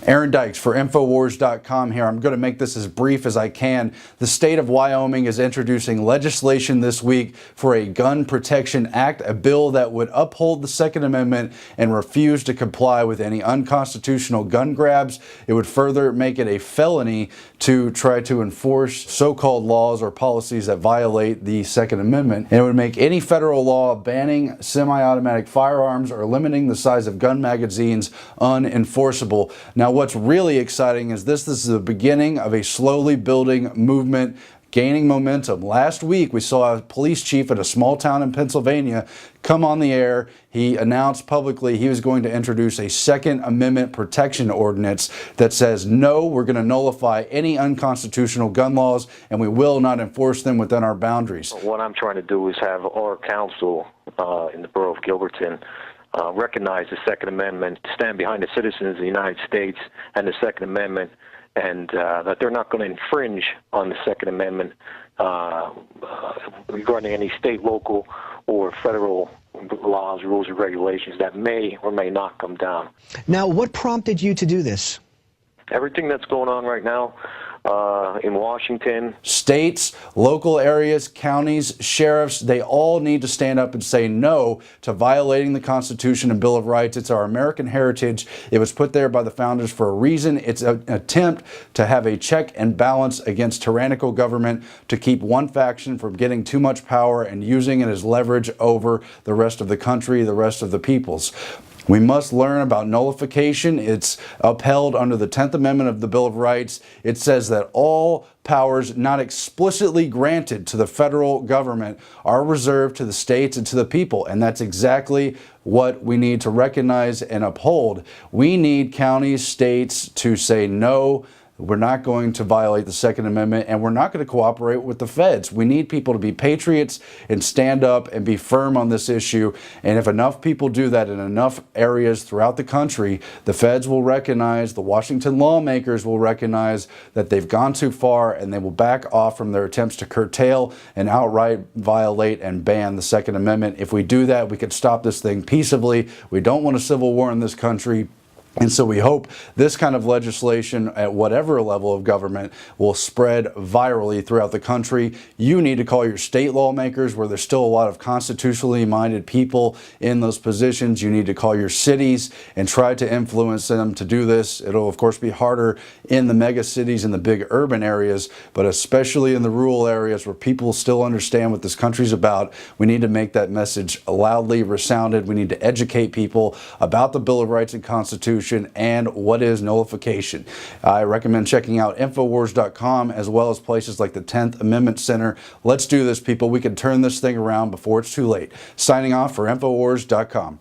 Aaron Dykes for Infowars.com here. I'm going to make this as brief as I can. The state of Wyoming is introducing legislation this week for a Gun Protection Act, a bill that would uphold the Second Amendment and refuse to comply with any unconstitutional gun grabs. It would further make it a felony to try to enforce so-called laws or policies that violate the Second Amendment. And it would make any federal law banning semi-automatic firearms or limiting the size of gun magazines unenforceable. Now, what's really exciting is this is the beginning of a slowly building movement gaining momentum. Last week, we saw a police chief at a small town in Pennsylvania come on the air. He announced publicly he was going to introduce a Second Amendment protection ordinance that says, no, we're going to nullify any unconstitutional gun laws and we will not enforce them within our boundaries. What I'm trying to do is have our council in the borough of Gilberton recognize the Second Amendment, stand behind the citizens of the United States and the Second Amendment, and that they're not going to infringe on the Second Amendment regarding any state, local, or federal laws, rules, or regulations that may or may not come down. Now, what prompted you to do this? Everything that's going on right now in Washington. States, local areas, counties, sheriffs, they all need to stand up and say no to violating the Constitution and Bill of Rights. It's our American heritage. It was put there by the founders for a reason. It's an attempt to have a check and balance against tyrannical government, to keep one faction from getting too much power and using it as leverage over the rest of the country, the rest of the peoples. We must learn about nullification. It's upheld under the 10th Amendment of the Bill of Rights. It says that all powers not explicitly granted to the federal government are reserved to the states and to the people. And that's exactly what we need to recognize and uphold. We need counties, states to say no. We're not going to violate the Second Amendment, and we're not going to cooperate with the feds. We need people to be patriots and stand up and be firm on this issue. And if enough people do that in enough areas throughout the country, the feds will recognize, the Washington lawmakers will recognize that they've gone too far, and they will back off from their attempts to curtail and outright violate and ban the Second Amendment. If we do that, we can stop this thing peaceably. We don't want a civil war in this country. And so we hope this kind of legislation at whatever level of government will spread virally throughout the country. You need to call your state lawmakers where there's still a lot of constitutionally minded people in those positions. You need to call your cities and try to influence them to do this. It'll of course be harder in the mega cities and the big urban areas, but especially in the rural areas where people still understand what this country's about. We need to make that message loudly resounded. We need to educate people about the Bill of Rights and Constitution and what is nullification. I recommend checking out Infowars.com as well as places like the 10th Amendment Center. Let's do this, people. We can turn this thing around before it's too late. Signing off for Infowars.com.